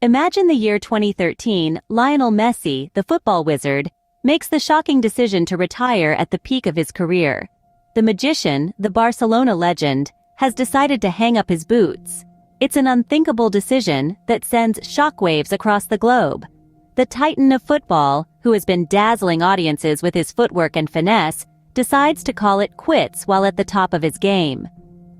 Imagine the year 2013, Lionel Messi, the football wizard, makes the shocking decision to retire at the peak of his career. The magician, the Barcelona legend, has decided to hang up his boots. It's an unthinkable decision that sends shockwaves across the globe. The titan of football, who has been dazzling audiences with his footwork and finesse, decides to call it quits while at the top of his game.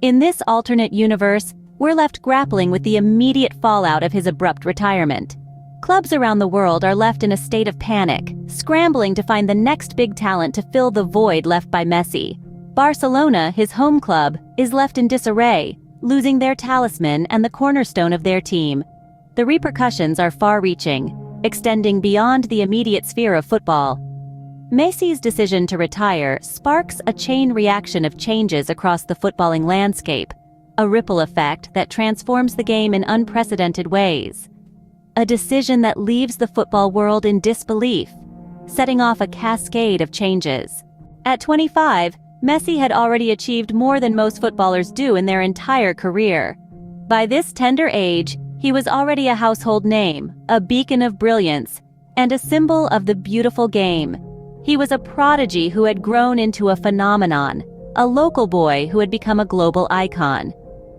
In this alternate universe, we're left grappling with the immediate fallout of his abrupt retirement. Clubs around the world are left in a state of panic, scrambling to find the next big talent to fill the void left by Messi. Barcelona, his home club, is left in disarray, losing their talisman and the cornerstone of their team. The repercussions are far-reaching, extending beyond the immediate sphere of football. Messi's decision to retire sparks a chain reaction of changes across the footballing landscape, a ripple effect that transforms the game in unprecedented ways. A decision that leaves the football world in disbelief, setting off a cascade of changes. At 25, Messi had already achieved more than most footballers do in their entire career. By this tender age, he was already a household name, a beacon of brilliance, and a symbol of the beautiful game. He was a prodigy who had grown into a phenomenon, a local boy who had become a global icon.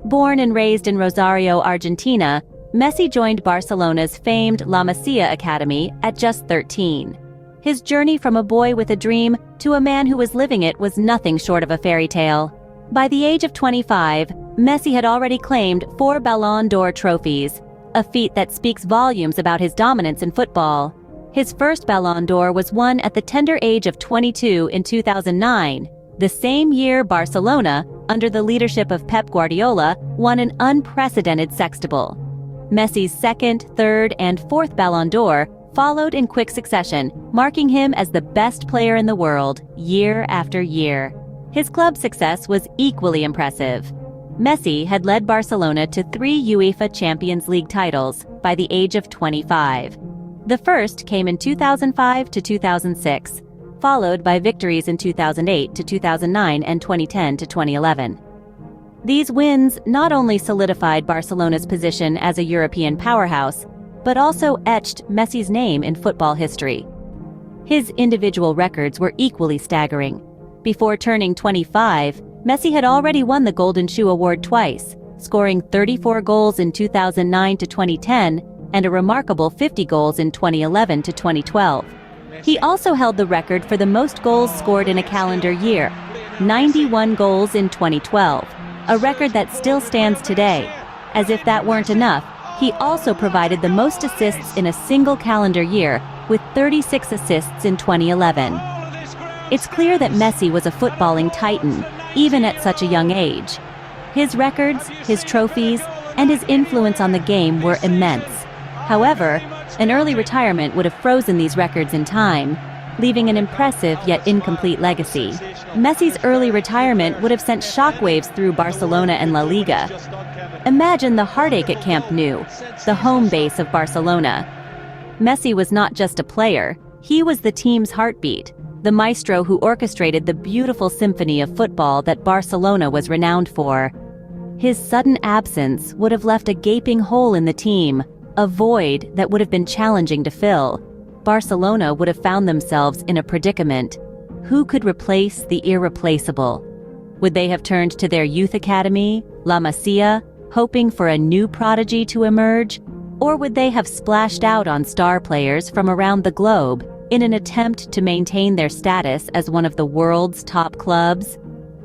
Born and raised in Rosario, Argentina, Messi joined Barcelona's famed La Masia Academy at just 13. His journey from a boy with a dream to a man who was living it was nothing short of a fairy tale. By the age of 25, Messi had already claimed 4 Ballon d'Or trophies, a feat that speaks volumes about his dominance in football. His first Ballon d'Or was won at the tender age of 22 in 2009, the same year Barcelona, under the leadership of Pep Guardiola, won an unprecedented sextuple. Messi's second, third, and fourth Ballon d'Or followed in quick succession, marking him as the best player in the world, year after year. His club success was equally impressive. Messi had led Barcelona to 3 UEFA Champions League titles by the age of 25. The first came in 2005 to 2006, followed by victories in 2008 to 2009 and 2010 to 2011. These wins not only solidified Barcelona's position as a European powerhouse, but also etched Messi's name in football history. His individual records were equally staggering. Before turning 25, Messi had already won the Golden Shoe Award twice, scoring 34 goals in 2009 to 2010 and a remarkable 50 goals in 2011 to 2012. He also held the record for the most goals scored in a calendar year, 91 goals in 2012, a record that still stands today. As if that weren't enough, he also provided the most assists in a single calendar year, with 36 assists in 2011. It's clear that Messi was a footballing titan, even at such a young age. His records, his trophies, and his influence on the game were immense. However, an early retirement would have frozen these records in time, leaving an impressive yet incomplete legacy. Messi's early retirement would have sent shockwaves through Barcelona and La Liga. Imagine the heartache at Camp Nou, the home base of Barcelona. Messi was not just a player, he was the team's heartbeat, the maestro who orchestrated the beautiful symphony of football that Barcelona was renowned for. His sudden absence would have left a gaping hole in the team, a void that would have been challenging to fill. Barcelona would have found themselves in a predicament. Who could replace the irreplaceable? Would they have turned to their youth academy, La Masia, hoping for a new prodigy to emerge? Or would they have splashed out on star players from around the globe in an attempt to maintain their status as one of the world's top clubs?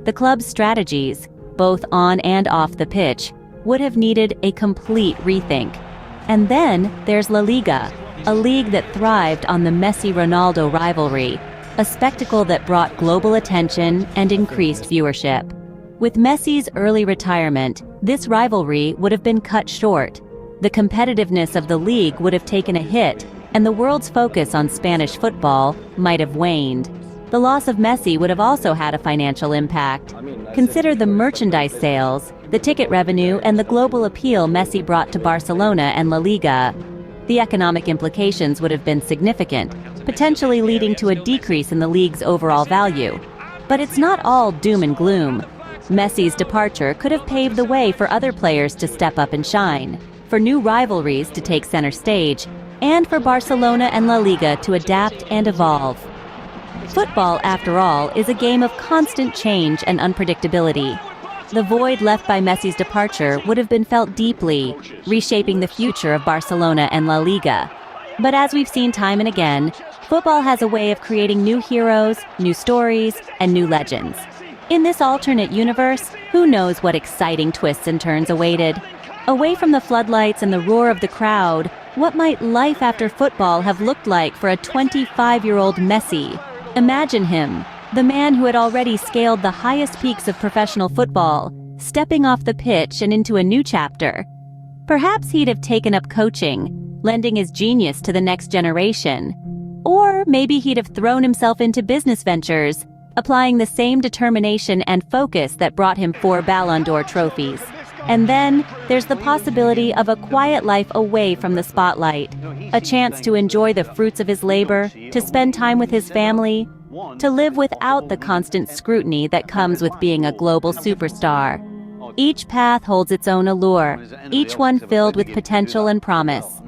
The club's strategies, both on and off the pitch, would have needed a complete rethink. And then there's La Liga, a league that thrived on the Messi-Ronaldo rivalry, a spectacle that brought global attention and increased viewership. With Messi's early retirement, this rivalry would have been cut short. The competitiveness of the league would have taken a hit, and the world's focus on Spanish football might have waned. The loss of Messi would have also had a financial impact. Consider the merchandise sales, the ticket revenue, and the global appeal Messi brought to Barcelona and La Liga. The economic implications would have been significant, potentially leading to a decrease in the league's overall value. But it's not all doom and gloom. Messi's departure could have paved the way for other players to step up and shine. for new rivalries to take center stage, and for Barcelona and La Liga to adapt and evolve. Football, after all, is a game of constant change and unpredictability. The void left by Messi's departure would have been felt deeply, reshaping the future of Barcelona and La Liga. But as we've seen time and again, football has a way of creating new heroes, new stories, and new legends. In this alternate universe, who knows what exciting twists and turns awaited? Away from the floodlights and the roar of the crowd, what might life after football have looked like for a 25-year-old Messi? Imagine him, the man who had already scaled the highest peaks of professional football, stepping off the pitch and into a new chapter. Perhaps he'd have taken up coaching, lending his genius to the next generation. Or maybe he'd have thrown himself into business ventures, applying the same determination and focus that brought him 4 Ballon d'Or trophies. And then, there's the possibility of a quiet life away from the spotlight, a chance to enjoy the fruits of his labor, to spend time with his family, to live without the constant scrutiny that comes with being a global superstar. Each path holds its own allure, each one filled with potential and promise.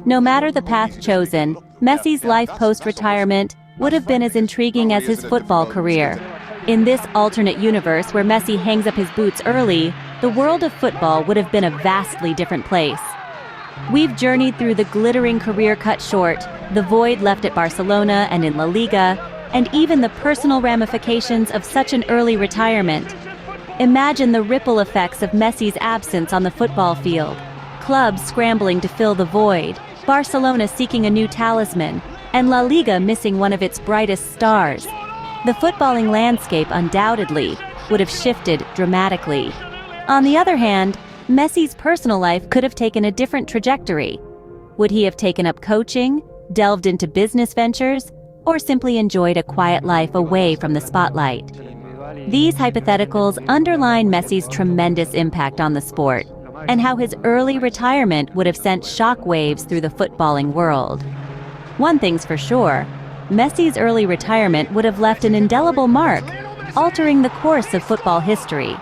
No matter the path chosen, Messi's life post-retirement would have been as intriguing as his football career. In this alternate universe where Messi hangs up his boots early, the world of football would have been a vastly different place. We've journeyed through the glittering career cut short, the void left at Barcelona and in La Liga, and even the personal ramifications of such an early retirement. Imagine the ripple effects of Messi's absence on the football field. Clubs scrambling to fill the void, Barcelona seeking a new talisman, and La Liga missing one of its brightest stars. The footballing landscape undoubtedly would have shifted dramatically. On the other hand, Messi's personal life could have taken a different trajectory. Would he have taken up coaching, delved into business ventures, or simply enjoyed a quiet life away from the spotlight? These hypotheticals underline Messi's tremendous impact on the sport, and how his early retirement would have sent shockwaves through the footballing world. One thing's for sure, Messi's early retirement would have left an indelible mark, altering the course of football history.